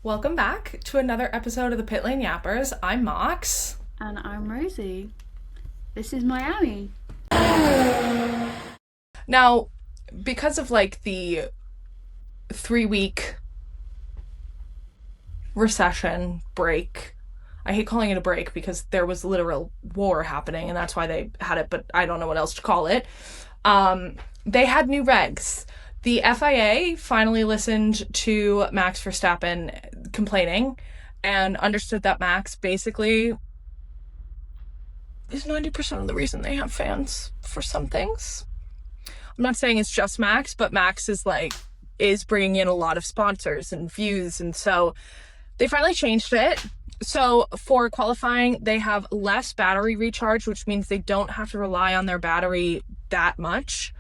Welcome back to another episode of the Pit Lane Yappers. I'm Mox. And I'm Rosie. This is Miami. Now, because of the 3 week recession break, I hate calling it a break because there was literal war happening and that's why they had it, but I don't know what else to call it. They had new regs. The FIA finally listened to Max Verstappen complaining and understood that Max basically is 90% of the reason they have fans for some things. I'm not saying it's just Max, but Max is bringing in a lot of sponsors and views, and so they finally changed it. So for qualifying, they have less battery recharge, which means they don't have to rely on their battery that much.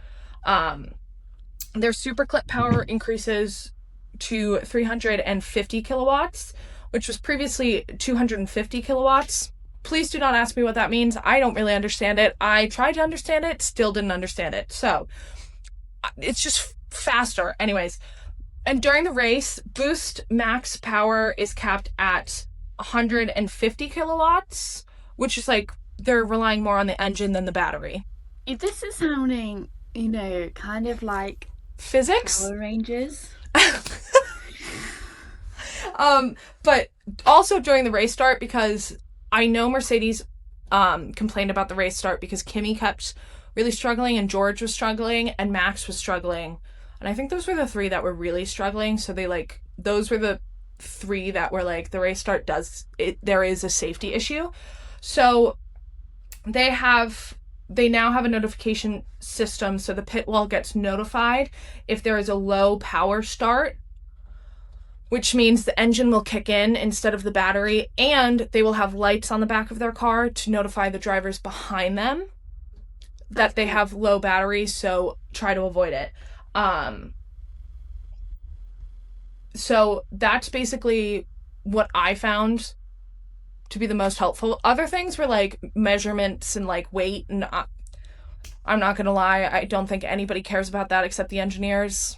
Their super clip power increases to 350 kilowatts, which was previously 250 kilowatts. Please do not ask me what that means. I don't really understand it. I tried to understand it, still didn't understand it. So it's just faster. Anyways, and during the race, boost max power is capped at 150 kilowatts, which is they're relying more on the engine than the battery. This is sounding, kind of like Physics? Power Rangers. But also during the race start, because I know Mercedes complained about the race start because Kimi kept really struggling and George was struggling and Max was struggling. And I think those were the three that were really struggling. So those were the three that were the race start there is a safety issue. So they now have a notification system, so the pit wall gets notified if there is a low power start, which means the engine will kick in instead of the battery, and they will have lights on the back of their car to notify the drivers behind them that they have low batteries, so try to avoid it. So that's basically what I found to be the most helpful. Other things were measurements and weight, and I'm not gonna lie, I don't think anybody cares about that except the engineers.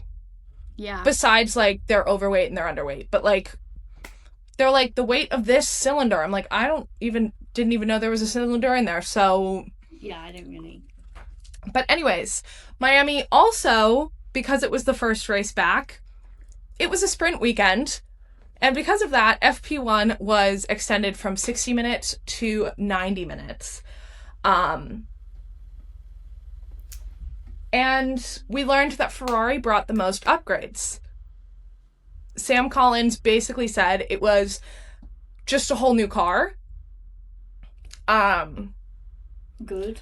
Yeah. Besides they're overweight and they're underweight, but they're the weight of this cylinder. I'm didn't even know there was a cylinder in there. So yeah, I didn't really. But anyways, Miami also, because it was the first race back, it was a sprint weekend. And because of that, FP1 was extended from 60 minutes to 90 minutes. And we learned that Ferrari brought the most upgrades. Sam Collins basically said it was just a whole new car. Good.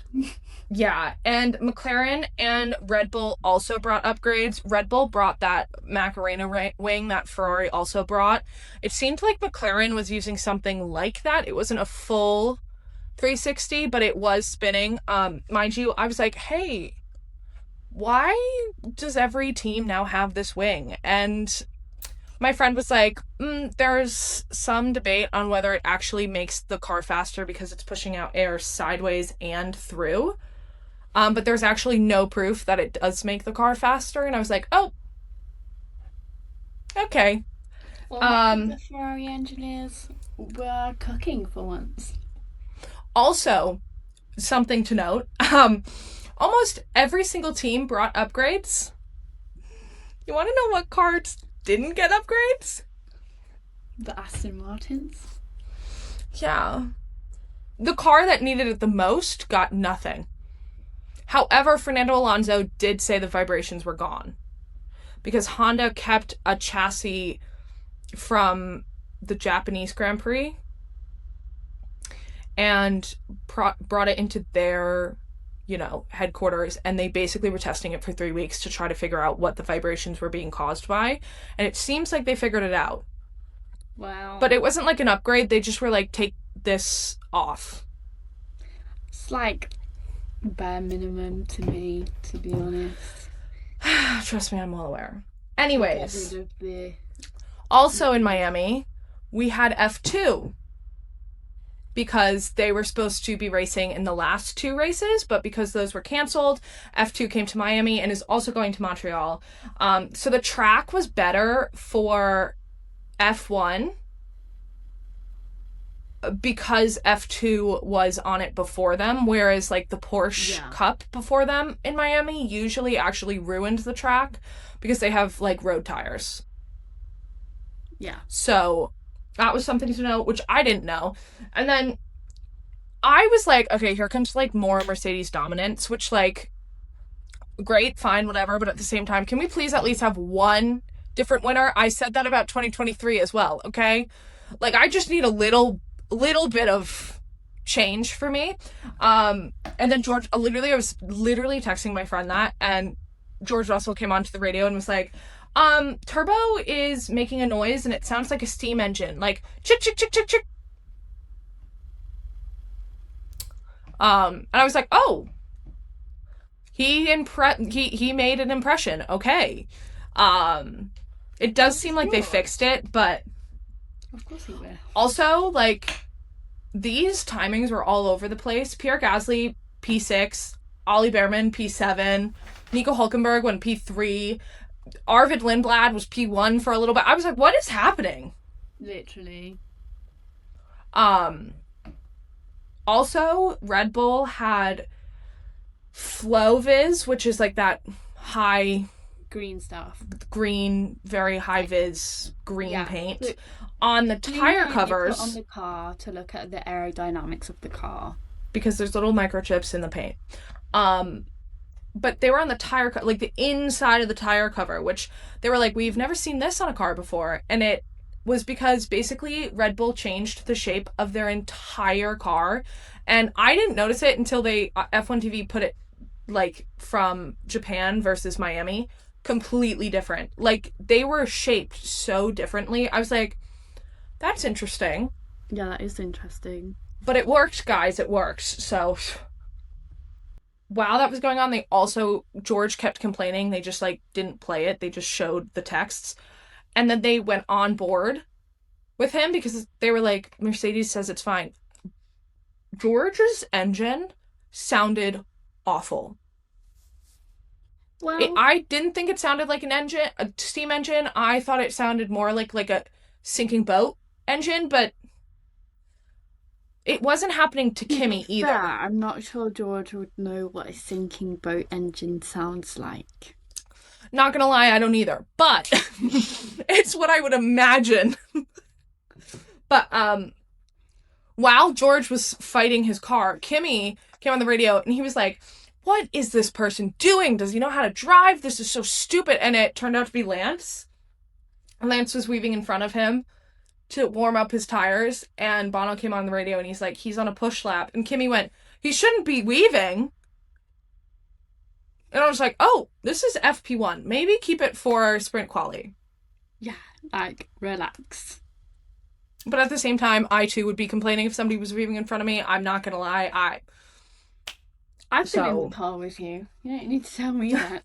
Yeah, and McLaren and Red Bull also brought upgrades. Red Bull brought that Macarena wing that Ferrari also brought. It seemed like McLaren was using something like that. It wasn't a full 360, but it was spinning. Mind you, I was like, hey, why does every team now have this wing? And my friend was like, there's some debate on whether it actually makes the car faster because it's pushing out air sideways and through. But there's actually no proof that it does make the car faster. And I was like, oh, okay. Well, the Ferrari engineers were cooking for once. Also, something to note, almost every single team brought upgrades. You want to know what cars didn't get upgrades? The Aston Martins. Yeah. The car that needed it the most got nothing. However, Fernando Alonso did say the vibrations were gone because Honda kept a chassis from the Japanese Grand Prix and brought it into their headquarters, and they basically were testing it for 3 weeks to try to figure out what the vibrations were being caused by, and it seems like they figured it out. Wow. But it wasn't an upgrade, they just were take this off. It's bare minimum to me, to be honest. Trust me, I'm well aware. Anyways, also in Miami, we had F2 because they were supposed to be racing in the last two races, but because those were canceled, F2 came to Miami and is also going to Montreal. So the track was better for F1 because F2 was on it before them, whereas like the Porsche Cup before them in Miami usually actually ruined the track because they have like road tires. Yeah. So that was something to know, which I didn't know. And then I was like, okay, here comes like more Mercedes dominance, which like, great, fine, whatever. But at the same time, can we please at least have one different winner? I said that about 2023 as well, okay? Like, I just need a little bit of change for me. And then George, I was literally texting my friend that, and George Russell came onto the radio and was like, turbo is making a noise and it sounds like a steam engine, like chick chick chick chick chick. And I was like, oh, he made an impression. Okay. It does seem like they fixed it, but of course he will. Also, like, these timings were all over the place. Pierre Gasly, P6, Ollie Behrman, P7, Nico Hulkenberg went P3, Arvid Lindblad was P1 for a little bit. I was like, what is happening? Literally. Also, Red Bull had Flow-Vis, which is like that high green stuff. Green, very high vis green paint on the tire covers. Put on the car to look at the aerodynamics of the car. Because there's little microchips in the paint. But they were on the tire, like the inside of the tire cover, which they were like, we've never seen this on a car before. And it was because basically Red Bull changed the shape of their entire car. And I didn't notice it until F1 TV put it like from Japan versus Miami. Completely different. Like, they were shaped so differently. I was like, that's interesting. Yeah, that is interesting. But it worked, guys. It worked. So while that was going on, George kept complaining. They just like didn't play it. They just showed the texts. And then they went on board with him because they were like, Mercedes says it's fine. George's engine sounded awful. Well, I didn't think it sounded like a steam engine. I thought it sounded more like a sinking boat engine, but it wasn't happening to Kimi either. Yeah, I'm not sure George would know what a sinking boat engine sounds like. Not gonna lie, I don't either, but it's what I would imagine. But while George was fighting his car, Kimi came on the radio and he was like, what is this person doing? Does he know how to drive? This is so stupid. And it turned out to be Lance. Lance was weaving in front of him to warm up his tires, and Bono came on the radio and he's like, he's on a push lap. And Kimi went, he shouldn't be weaving. And I was like, oh, this is FP1. Maybe keep it for sprint quali. Yeah, like, relax. But at the same time, I too would be complaining if somebody was weaving in front of me. I'm not gonna lie. I've been in the car with you. You don't need to tell me that.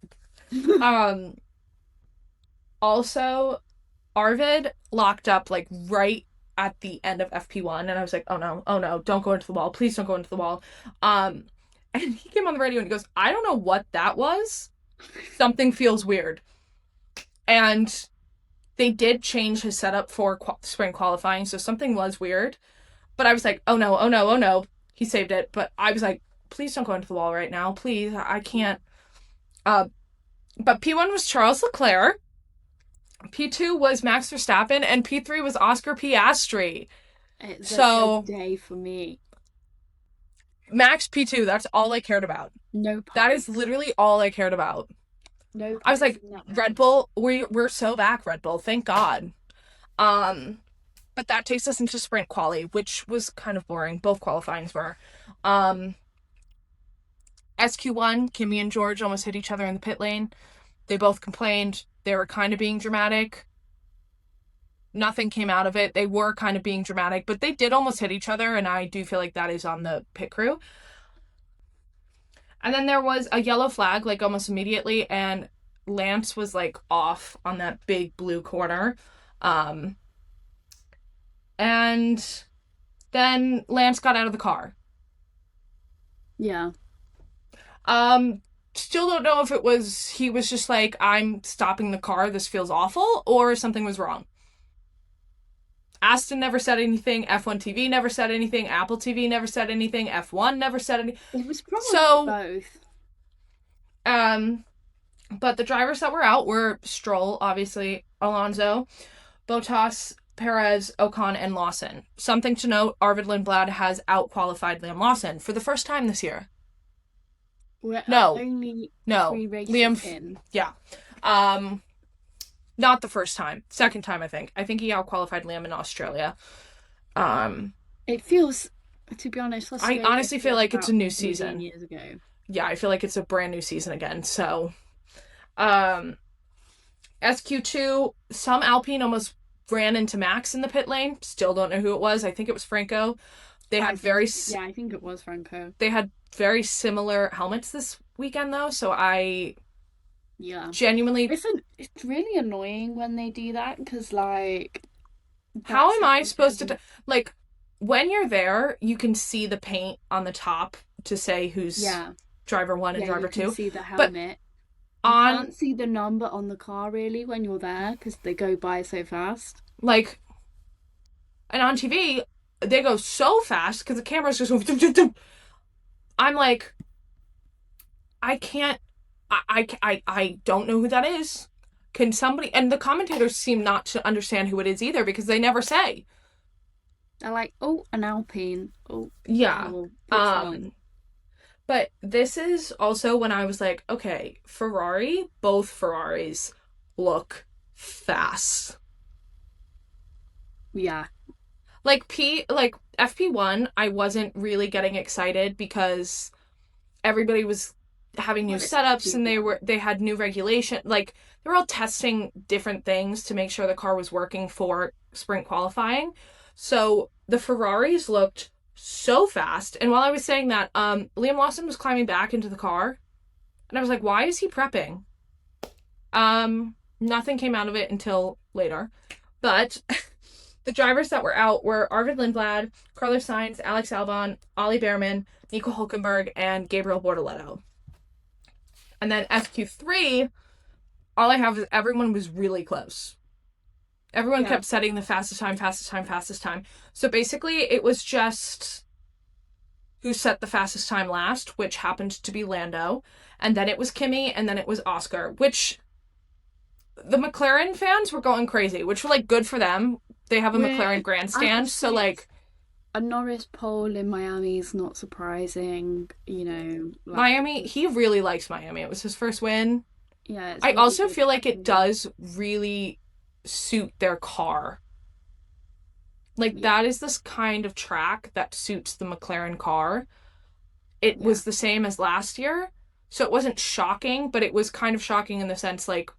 Also, Arvid locked up like right at the end of FP1, and I was like, oh no, don't go into the wall. Please don't go into the wall. And he came on the radio and he goes, I don't know what that was. Something feels weird. And they did change his setup for spring qualifying, so something was weird. But I was like, oh no. He saved it. But I was like, please don't go into the wall right now. Please, I can't. But P1 was Charles Leclerc. P2 was Max Verstappen. And P3 was Oscar Piastri. It's a good day for me. Max P2, that's all I cared about. No puns. That is literally all I cared about. No puns. I was like, Red Bull, we're so back, Red Bull. Thank God. But that takes us into sprint quali, which was kind of boring. Both qualifyings were. SQ1, Kimi and George almost hit each other in the pit lane. They both complained. They were kind of being dramatic. Nothing came out of it. They were kind of being dramatic, but they did almost hit each other, and I do feel like that is on the pit crew. And then there was a yellow flag, like, almost immediately, and Lance was, like, off on that big blue corner. And then Lance got out of the car. Yeah. Still don't know if he was just like, I'm stopping the car, this feels awful, or something was wrong. Aston never said anything. F1 TV never said anything. Apple TV never said anything. F1 never said anything. It was probably both. But the drivers that were out were Stroll, obviously, Alonso, Bottas, Perez, Ocon, and Lawson. Something to note, Arvid Lindblad has out-qualified Liam Lawson for the first time this year. We're No. only No. 3 races Liam, in. yeah. Not the first time. Second time, I think. I think he out-qualified Liam in Australia. It feels, to be honest, I honestly feel like it's a new season. Years ago. Yeah, I feel like it's a brand new season again. So, SQ2, some Alpine almost ran into Max in the pit lane. Still don't know who it was. I think it was Franco. I think it was Franco. They had very similar helmets this weekend, though. So genuinely, it's really annoying when they do that because, like, how am I supposed to like when you're there? You can see the paint on the top to say who's driver 1 and driver 2. You can see the helmet. You can't see the number on the car really when you're there because they go by so fast. Like, and on TV, they go so fast because the camera's just going. I'm like, I can't. I don't know who that is. Can somebody? And the commentators seem not to understand who it is either because they never say. They're like, oh, an Alpine. Oh, yeah. But this is also when I was like, okay, both Ferraris look fast. Yeah. Like FP1, I wasn't really getting excited because everybody was having new setups and they had new regulation. Like, they were all testing different things to make sure the car was working for sprint qualifying. So the Ferraris looked so fast. And while I was saying that, Liam Lawson was climbing back into the car. And I was like, why is he prepping? Nothing came out of it until later. But the drivers that were out were Arvid Lindblad, Carlos Sainz, Alex Albon, Ollie Behrman, Nico Hülkenberg, and Gabriel Bortoleto. And then SQ3, all I have is everyone was really close. Everyone kept setting the fastest time. So basically, it was just who set the fastest time last, which happened to be Lando. And then it was Kimi, and then it was Oscar, which the McLaren fans were going crazy, which were, like, good for them. They have a McLaren grandstand, so, like... A Norris pole in Miami is not surprising, you know. Like, Miami, he really likes Miami. It was his first win. Yeah. I also feel like it does really suit their car. Like, that is this kind of track that suits the McLaren car. It was the same as last year, so it wasn't shocking, but it was kind of shocking in the sense, like,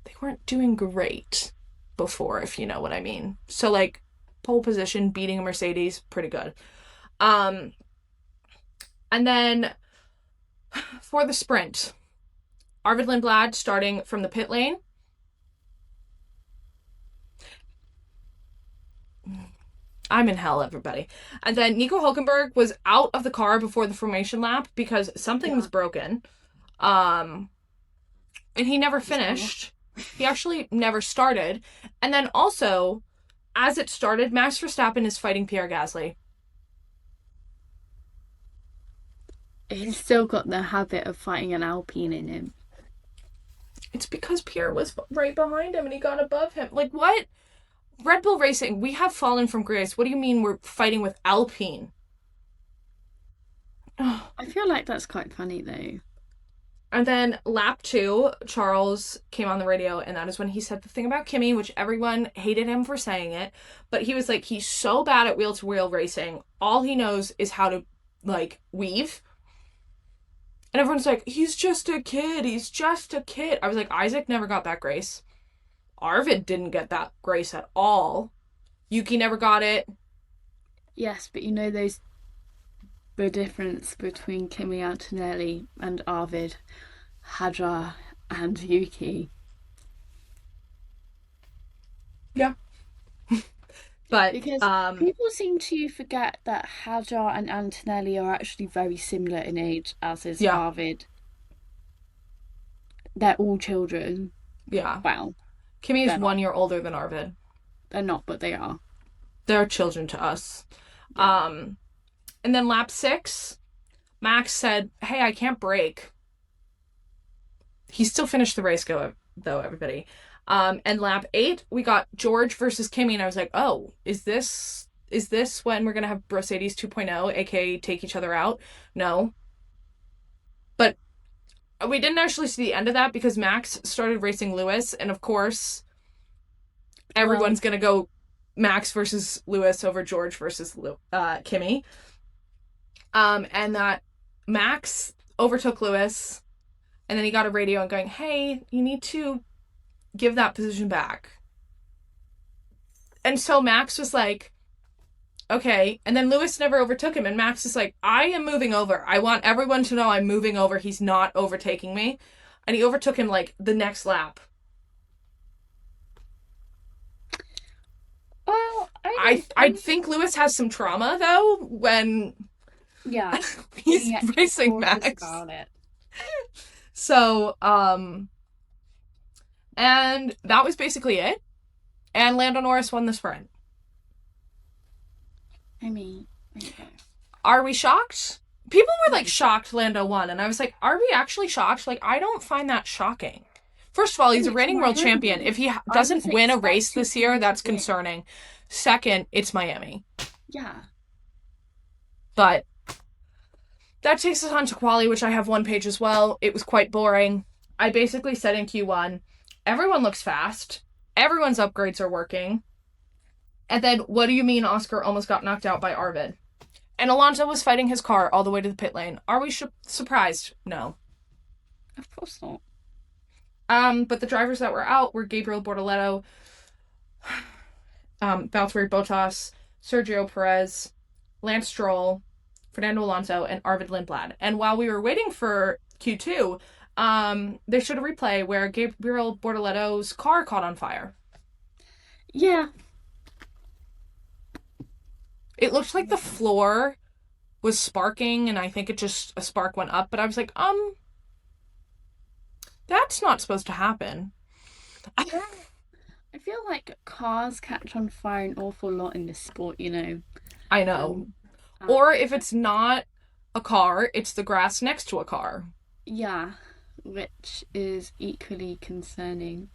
they weren't doing great before, if you know what I mean. So, like, pole position, beating a Mercedes, pretty good. And then for the sprint, Arvid Lindblad starting from the pit lane. I'm in hell, everybody. And then Nico Hülkenberg was out of the car before the formation lap because something was broken. And he never finished. He actually never started. And then also, as it started, Max Verstappen is fighting Pierre Gasly. He's still got the habit of fighting an Alpine in him. It's because Pierre was right behind him and he got above him. Like, what? Red Bull Racing, we have fallen from grace. What do you mean we're fighting with Alpine? I feel like that's quite funny, though. And then lap 2, Charles came on the radio, and that is when he said the thing about Kimi, which everyone hated him for saying it. But he was like, he's so bad at wheel-to-wheel racing. All he knows is how to, like, weave. And everyone's like, he's just a kid. He's just a kid. I was like, Isaac never got that grace. Arvid didn't get that grace at all. Yuki never got it. Yes, but you know the difference between Kimi Antonelli and Arvid, Hadjar and Yuki. Yeah. But because people seem to forget that Hadjar and Antonelli are actually very similar in age, as is Arvid. They're all children. Yeah. Wow. Kimi is 1 year older than Arvid. They're not, but they are. They're children to us. Yeah. And then lap 6, Max said, "Hey, I can't brake." He still finished the race, though, everybody. And lap 8, we got George versus Kimi, and I was like, "Oh, is this when we're gonna have Mercedes 2.0, aka take each other out?" No, but we didn't actually see the end of that because Max started racing Lewis, and of course, everyone's gonna go Max versus Lewis over George versus Kimi. And that Max overtook Lewis, and then he got a radio and going, "Hey, you need to give that position back." And so Max was like, "Okay." And then Lewis never overtook him, and Max is like, "I am moving over. I want everyone to know I'm moving over. He's not overtaking me." And he overtook him like the next lap. Well, I think Lewis has some trauma though when yeah, he's racing Max. About it. So, and that was basically it. And Lando Norris won the sprint. I mean, okay. Are we shocked? People were like shocked Lando won, and I was like, are we actually shocked? Like, I don't find that shocking. First of all, he's a reigning world champion. If he doesn't win a race this year, that's concerning. Second, it's Miami. Yeah. But that takes us on to quali, which I have one page as well. It was quite boring. I basically said in Q1, everyone looks fast. Everyone's upgrades are working. And then, what do you mean Oscar almost got knocked out by Arvid? And Alonso was fighting his car all the way to the pit lane. Are we surprised? No. Of course not. But the drivers that were out were Gabriel Bortoleto, Valtteri Bottas, Sergio Perez, Lance Stroll, Fernando Alonso, and Arvid Lindblad. And while we were waiting for Q2, they showed a replay where Gabriel Bortoleto's car caught on fire. Yeah. It looked like the floor was sparking, and I think a spark went up, but I was like, that's not supposed to happen. I feel like cars catch on fire an awful lot in this sport, you know. I know. Or if it's not a car, it's the grass next to a car. Yeah, which is equally concerning.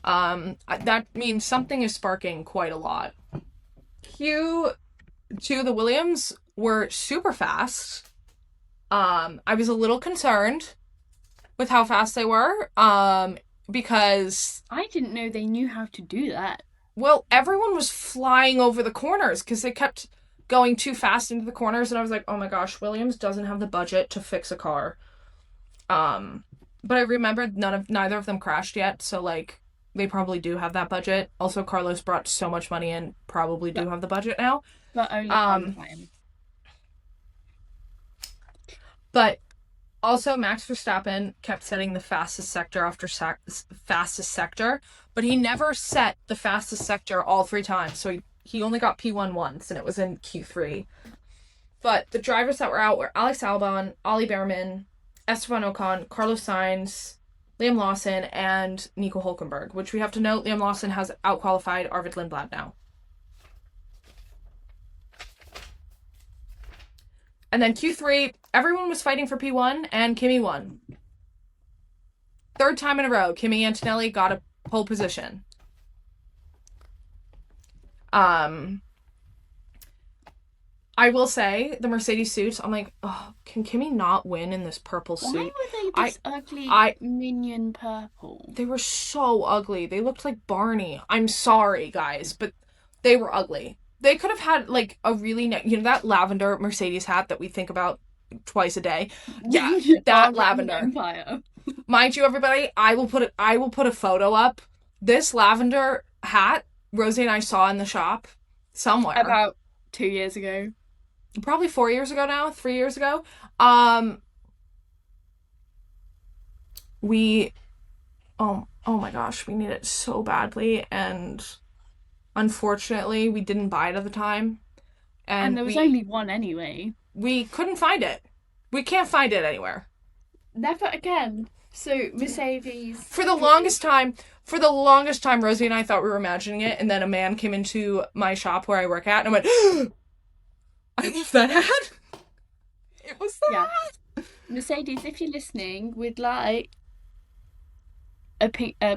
That means something is sparking quite a lot. Q2, the Williams were super fast. I was a little concerned with how fast they were, because I didn't know they knew how to do that. Well, everyone was flying over the corners because they kept going too fast into the corners, and I was like, oh my gosh, Williams doesn't have the budget to fix a car. But I remembered neither of them crashed yet, so like they probably do have that budget. Also, Carlos brought so much money in, probably do have the budget now. But only one time. But also, Max Verstappen kept setting the fastest sector after fastest sector, but he never set the fastest sector all 3 times. So he only got P1 once, and it was in Q3. But the drivers that were out were Alex Albon, Ollie Behrman, Esteban Ocon, Carlos Sainz, Liam Lawson, and Nico Hülkenberg, which we have to note, Liam Lawson has outqualified Arvid Lindblad now. And then Q3, everyone was fighting for P1, and Kimi won. 3rd time in a row, Kimi Antonelli got a pole position. I will say, the Mercedes suits, I'm like, oh, can Kimi not win in this purple suit? Why were they this ugly minion purple? They were so ugly. They looked like Barney. I'm sorry, guys, but they were ugly. They could have had, like, a really, that lavender Mercedes hat that we think about twice a day. Yeah, that lavender. Empire. Mind you, everybody, I will put a photo up. This lavender hat, Rosie and I saw in the shop somewhere. About 2 years ago. Probably 4 years ago now, 3 years ago. Oh my gosh, we need it so badly, and unfortunately, we didn't buy it at the time. And there was only one anyway. We couldn't find it. We can't find it anywhere. Never again. So Mercedes. For the longest time, Rosie and I thought we were imagining it, and then a man came into my shop where I work at, and I went, I love that hat. It was that. Yeah. Mercedes, if you're listening, we'd like a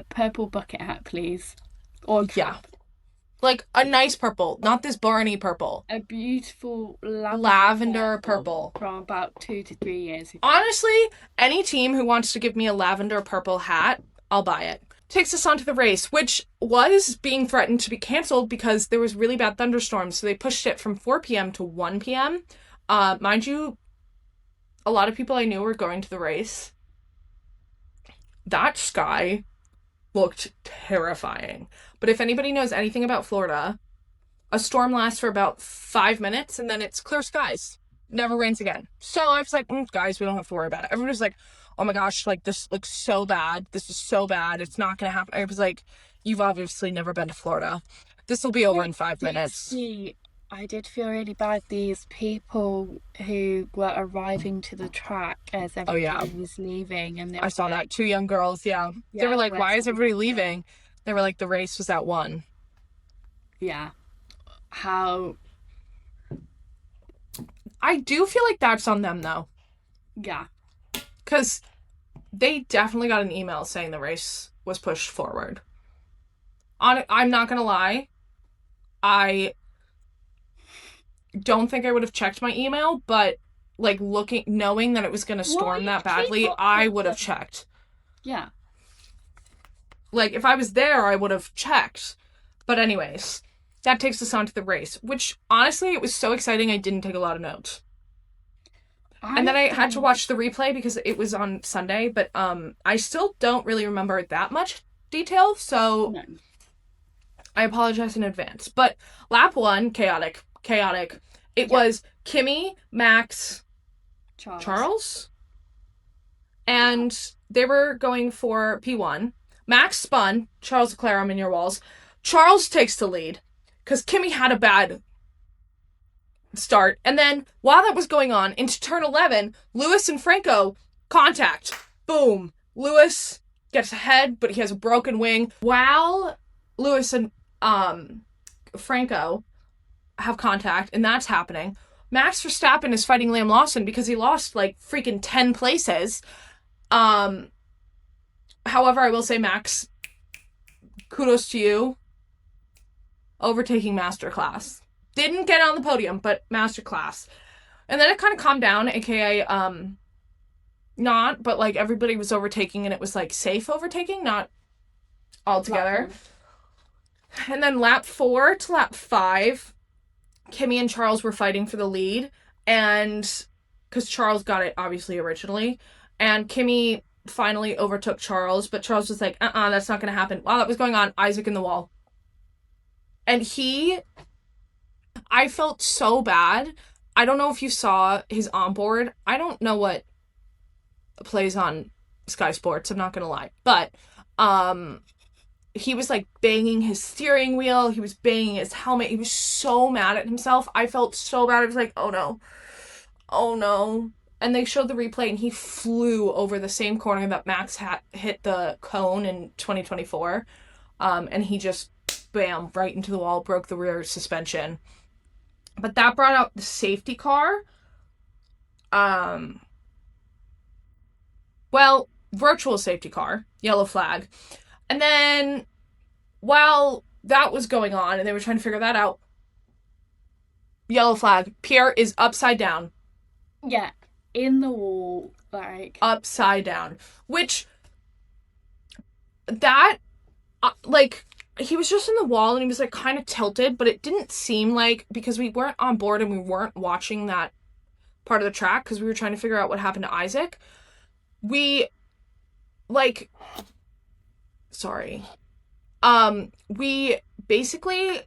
purple bucket hat, please. Or yeah, like a nice purple, not this Barney purple. A beautiful lavender purple from about 2 to 3 years ago. Honestly, any team who wants to give me a lavender purple hat, I'll buy it. Takes us on to the race, which was being threatened to be canceled because there was really bad thunderstorms, so they pushed it from 4 p.m. to 1 p.m. Mind you, a lot of people I knew were going to the race. That sky looked terrifying. But if anybody knows anything about Florida, a storm lasts for about 5 minutes and then it's clear skies. Never rains again. So I was like, guys, we don't have to worry about it. Everyone was like, oh my gosh, like this looks so bad. This is so bad. It's not going to happen. I was like, you've obviously never been to Florida. This will be over in 5 minutes. I did feel really bad. These people who were arriving to the track as everybody was leaving. And I saw that. 2 young girls, They were like, why is everybody leaving? They were like, the race was at 1. Yeah. How... I do feel like that's on them, though. Yeah. Because they definitely got an email saying the race was pushed forward. I'm not going to lie. I don't think I would have checked my email, but like knowing that it was going to storm that badly, I would have checked. Yeah. Like if I was there, I would have checked. But anyways, that takes us on to the race, which honestly, it was so exciting. I didn't take a lot of notes. And then I had to watch the replay because it was on Sunday, but I still don't really remember that much detail, so no. I apologize in advance. But lap 1, chaotic. It was Kimi, Max, Charles, and they were going for P1. Max spun, Charles Leclerc, I'm in your walls. Charles takes the lead because Kimi had a bad start. And then while that was going on, into turn 11, Lewis and Franco contact. Boom. Lewis gets ahead, but he has a broken wing. While Lewis and Franco have contact, and that's happening, Max Verstappen is fighting Liam Lawson because he lost like freaking 10 places. However, I will say, Max, kudos to you. Overtaking masterclass. Didn't get on the podium, but masterclass. And then it kind of calmed down, aka not, but like everybody was overtaking and it was like safe overtaking, not all together. And then lap 4 to lap 5, Kimi and Charles were fighting for the lead, and because Charles got it obviously originally, and Kimi finally overtook Charles, but Charles was like, that's not gonna happen. While that was going on, Isaac in the wall. And I felt so bad. I don't know if you saw his onboard. I don't know what plays on Sky Sports, I'm not gonna lie. But he was like banging his steering wheel, he was banging his helmet, he was so mad at himself. I felt so bad. I was like, oh no. And they showed the replay and he flew over the same corner that Max hit the cone in 2024. And he just bam, right into the wall, broke the rear suspension. But that brought out the safety car. Well, virtual safety car, yellow flag. And then while that was going on and they were trying to figure that out, yellow flag, Pierre is upside down. Yeah, in the wall, like. Upside down. Which, that, he was just in the wall and he was like kind of tilted, but it didn't seem like, because we weren't on board and we weren't watching that part of the track because we were trying to figure out what happened to Isaac. We basically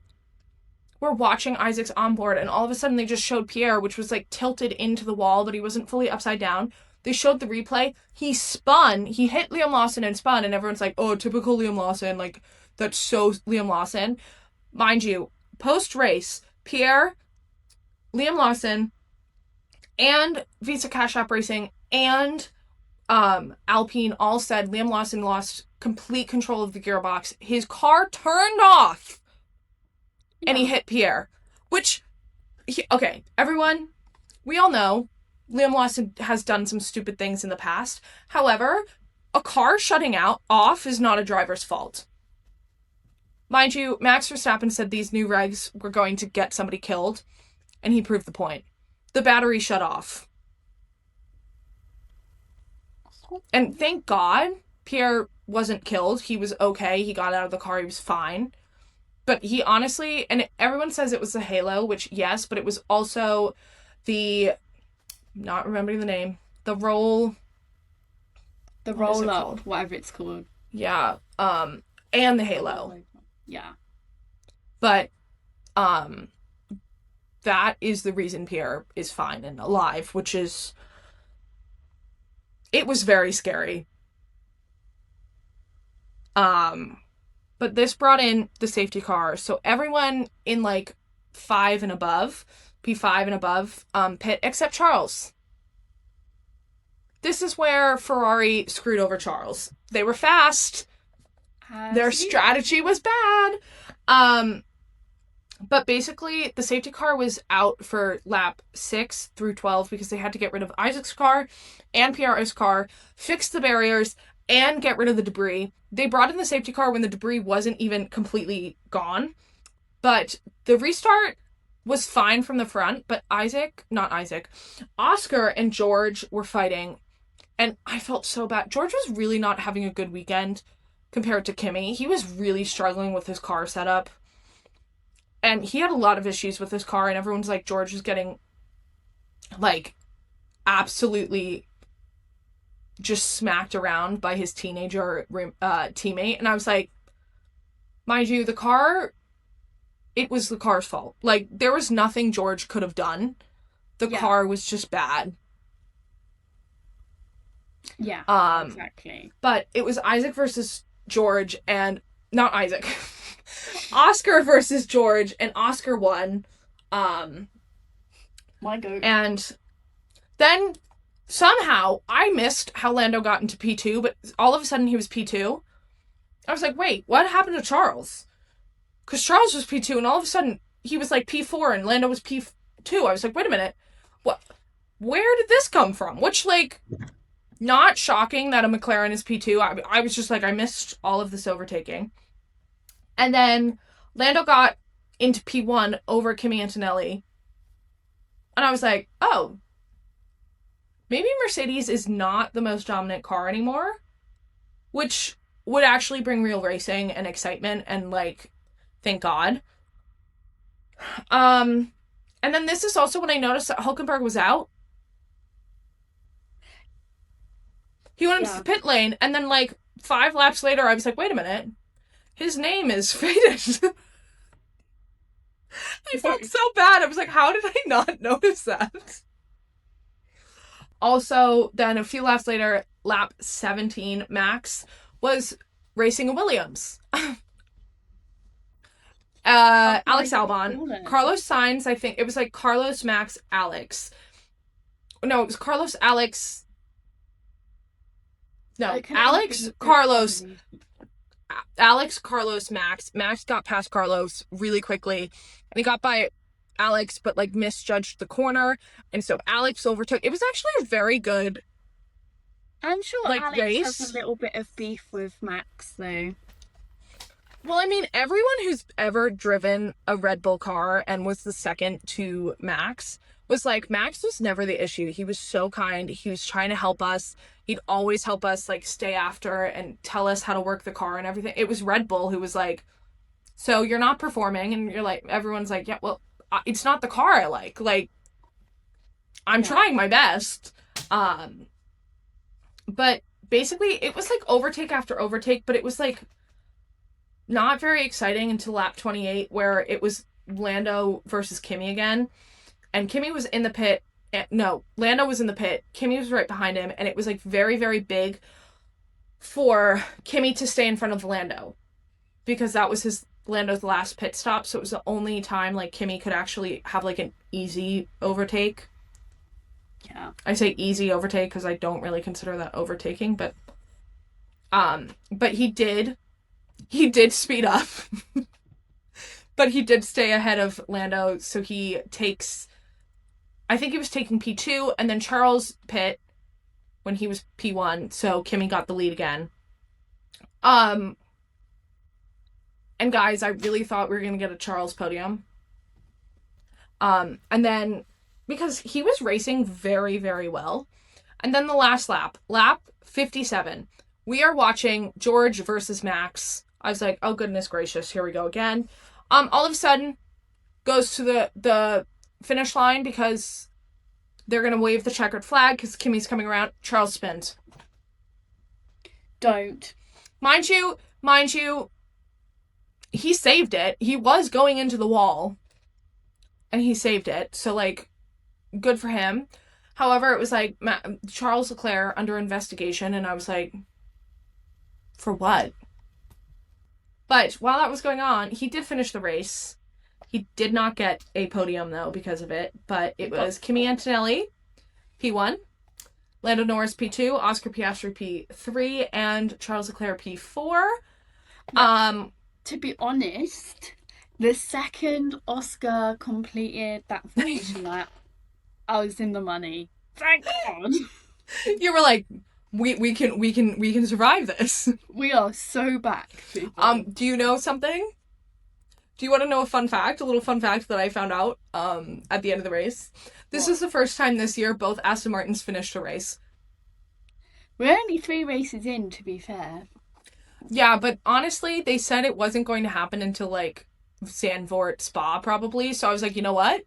were watching Isaac's onboard and all of a sudden they just showed Pierre, which was like tilted into the wall, but he wasn't fully upside down. They showed the replay. He spun. He hit Liam Lawson and spun, and everyone's like, oh, typical Liam Lawson. Like, that's so Liam Lawson. Mind you, post-race, Pierre, Liam Lawson, and Visa Cash App Racing, and Alpine all said Liam Lawson lost complete control of the gearbox. His car turned off and he hit Pierre. Which, okay, everyone, we all know Liam Lawson has done some stupid things in the past. However, a car shutting off is not a driver's fault. Mind you, Max Verstappen said these new regs were going to get somebody killed, and he proved the point. The battery shut off. And thank God Pierre wasn't killed. He was okay. He got out of the car. He was fine. But he honestly, and everyone says it was the halo, which yes, but it was also not remembering the name, the roll up, whatever it's called. Yeah. And the halo. Yeah. But, that is the reason Pierre is fine and alive, which is, it was very scary. But this brought in the safety car. So everyone in like P5 and above, pit, except Charles. This is where Ferrari screwed over Charles. They were fast. Their strategy was bad. But basically, the safety car was out for lap 6 through 12 because they had to get rid of Isaac's car and Pierre's car, fix the barriers, and get rid of the debris. They brought in the safety car when the debris wasn't even completely gone. But the restart was fine from the front, but Oscar and George were fighting. And I felt so bad. George was really not having a good weekend compared to Kimi. He was really struggling with his car setup. And he had a lot of issues with his car, and everyone's like, George is getting, like, absolutely just smacked around by his teenager teammate. And I was like, mind you, it was the car's fault. Like, there was nothing George could have done. The car was just bad. Yeah, exactly. But it was Isaac versus George, and not Isaac. Oscar versus George, and Oscar won. My goat. And then somehow I missed how Lando got into P2, but all of a sudden he was P2. I was like, wait, what happened to Charles? Because Charles was P2, and all of a sudden he was like P4 and Lando was P2. I was like, wait a minute. What? Where did this come from? Which, like, not shocking that a McLaren is P2. I was just like, I missed all of this overtaking. And then Lando got into P1 over Kimi Antonelli. And I was like, oh, maybe Mercedes is not the most dominant car anymore, which would actually bring real racing and excitement and, like, thank God. And then this is also when I noticed that Hulkenberg was out. He went into the pit lane, and then, like, 5 laps later, I was like, wait a minute. His name is faded. I felt so bad. I was like, how did I not notice that? Also, then a few laps later, lap 17, Max was racing a Williams. Alex Albon. Carlos Sainz, I think. It was like Carlos, Max, Alex. No, it was Carlos, Alex. No, Alex, Carlos. Alex, Carlos, Max. Max got past Carlos really quickly. And he got by Alex, but, like, misjudged the corner. And so Alex overtook. It was actually a very good, I'm sure, like, Alex race. Has a little bit of beef with Max, though. Well, I mean, everyone who's ever driven a Red Bull car and was the second to Max was like, Max was never the issue. He was so kind. He was trying to help us. He'd always help us, like, stay after and tell us how to work the car and everything. It was Red Bull who was like, so you're not performing. And you're like, everyone's like, yeah, well, it's not the car I like. Like, I'm trying my best. But basically, it was, like, overtake after overtake, but it was, like, not very exciting until lap 28, where it was Lando versus Kimi again. And Kimi was in the pit. No, Lando was in the pit. Kimi was right behind him. And it was, like, very, very big for Kimi to stay in front of Lando. Because that was Lando's last pit stop. So it was the only time, like, Kimi could actually have, like, an easy overtake. Yeah. I say easy overtake because I don't really consider that overtaking, but he did speed up. But he did stay ahead of Lando, so he takes, I think he was taking P2, and then Charles pit when he was P1, so Kimi got the lead again. And guys, I really thought we were going to get a Charles podium. And then, because he was racing very, very well. And then the last lap 57, we are watching George versus Max. I was like, oh goodness gracious, here we go again. All of a sudden, goes to the finish line because they're going to wave the checkered flag because Kimi's coming around. Charles spins. Don't. Mind you, he saved it. He was going into the wall. And he saved it. So, like, good for him. However, it was like Charles Leclerc under investigation. And I was like, for what? But while that was going on, he did finish the race. He did not get a podium, though, because of it. But it was Kimi Antonelli, P1, Lando Norris, P2, Oscar Piastri, P3, and Charles Leclerc, P4. To be honest, the second Oscar completed that finishing lap, I was in the money. Thank God. You were like, we can survive this. We are so back. People. Do you know something? Do you want to know a fun fact? A little fun fact that I found out at the end of the race. This is the first time this year both Aston Martins finished a race. We're only 3 races in, to be fair. Yeah, but honestly, they said it wasn't going to happen until, like, Zandvoort Spa, probably. So I was like, you know what?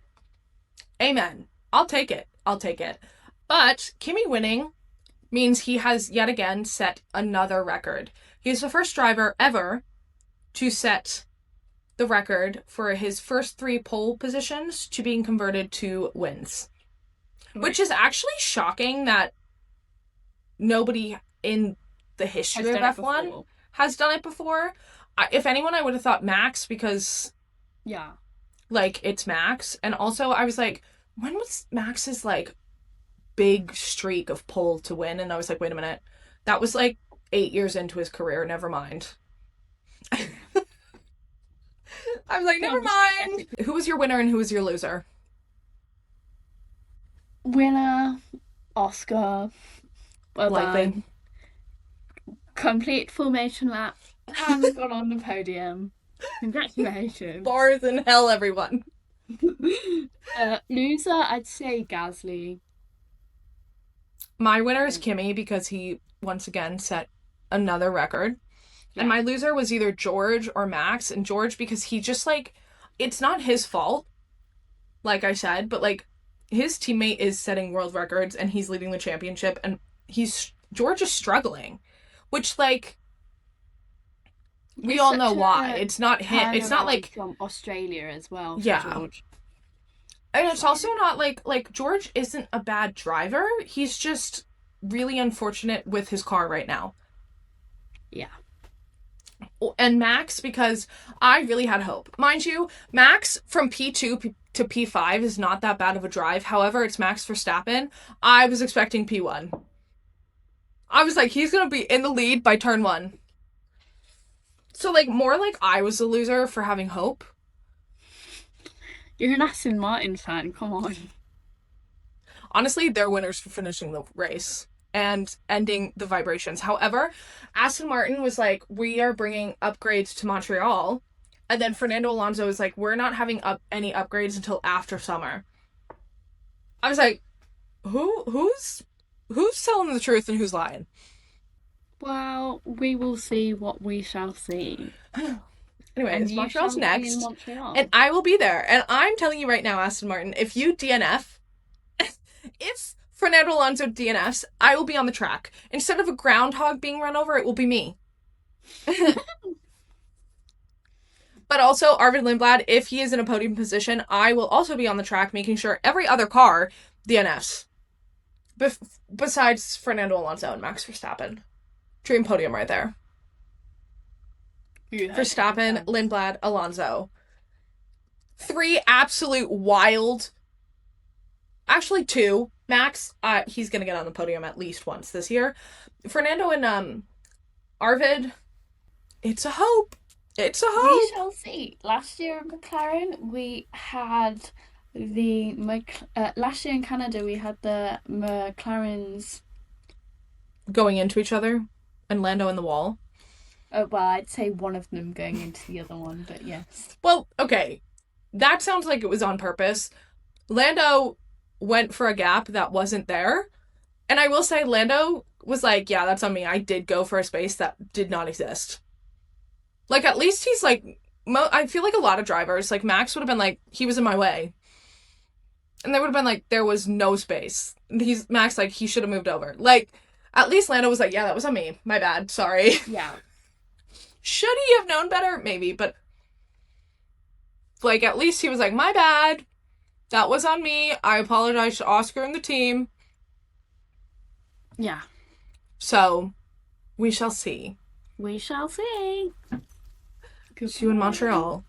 Amen. I'll take it. But Kimi winning means he has yet again set another record. He is the first driver ever to set the record for his first 3 pole positions to being converted to wins. Which is actually shocking that nobody in the history of F1 has done it before. If anyone, I would have thought Max, because like, it's Max. And also I was like, when was Max's like big streak of pole to win? And I was like, wait a minute, that was like 8 years into his career. Never mind. I was like, never mind. Who was your winner and who was your loser? Winner, Oscar. Well done. Complete formation lap and got on the podium. Congratulations. Bars in hell, everyone. Loser, I'd say Gasly. My winner is Kimi because he once again set another record. Yeah. And my loser was either George or Max. And George because he just, like, it's not his fault, like I said, but, like, his teammate is setting world records and he's leading the championship and George is struggling, which, like, we all know why. It's not him. It's not like from Australia as well. Yeah. George. And it's also not like George isn't a bad driver. He's just really unfortunate with his car right now. Yeah. And Max, because I really had hope. Mind you, Max from P2 to P5 is not that bad of a drive. However, it's Max Verstappen. I was expecting P1. I was like, he's going to be in the lead by turn 1. So, like, more like I was the loser for having hope. You're an Aston Martin fan, come on. Honestly, they're winners for finishing the race and ending the vibrations. However, Aston Martin was like, we are bringing upgrades to Montreal. And then Fernando Alonso was like, we're not having any upgrades until after summer. I was like, who's telling the truth and who's lying? Well, we will see what we shall see. Anyway, Montreal's next. Montreal. And I will be there. And I'm telling you right now, Aston Martin, if you DNF, if Fernando Alonso DNFs, I will be on the track. Instead of a groundhog being run over, it will be me. But also, Arvid Lindblad, if he is in a podium position, I will also be on the track making sure every other car DNFs. Besides Fernando Alonso and Max Verstappen. Dream podium right there. Verstappen, Lindblad, Alonso. 3 absolute wild Actually, 2. Max, he's gonna get on the podium at least once this year. Fernando and Arvid, it's a hope. It's a We hope. shall see. Last year in McLaren, we had last year in Canada, we had the McLarens. Going into each other and Lando in the wall. Well, I'd say one of them going into the other one, but yes. Well, okay. That sounds like it was on purpose. Lando went for a gap that wasn't there. And I will say, Lando was like, yeah, that's on me. I did go for a space that did not exist. Like, at least he's like, I feel like a lot of drivers, like Max would have been like, he was in my way. And they would have been like, there was no space. He's Max, like, he should have moved over. Like, at least Lando was like, yeah, that was on me. My bad. Sorry. Yeah. Should he have known better? Maybe, but like, at least he was like, my bad. That was on me. I apologize to Oscar and the team. Yeah. So, we shall see. We shall see. See you in Montreal.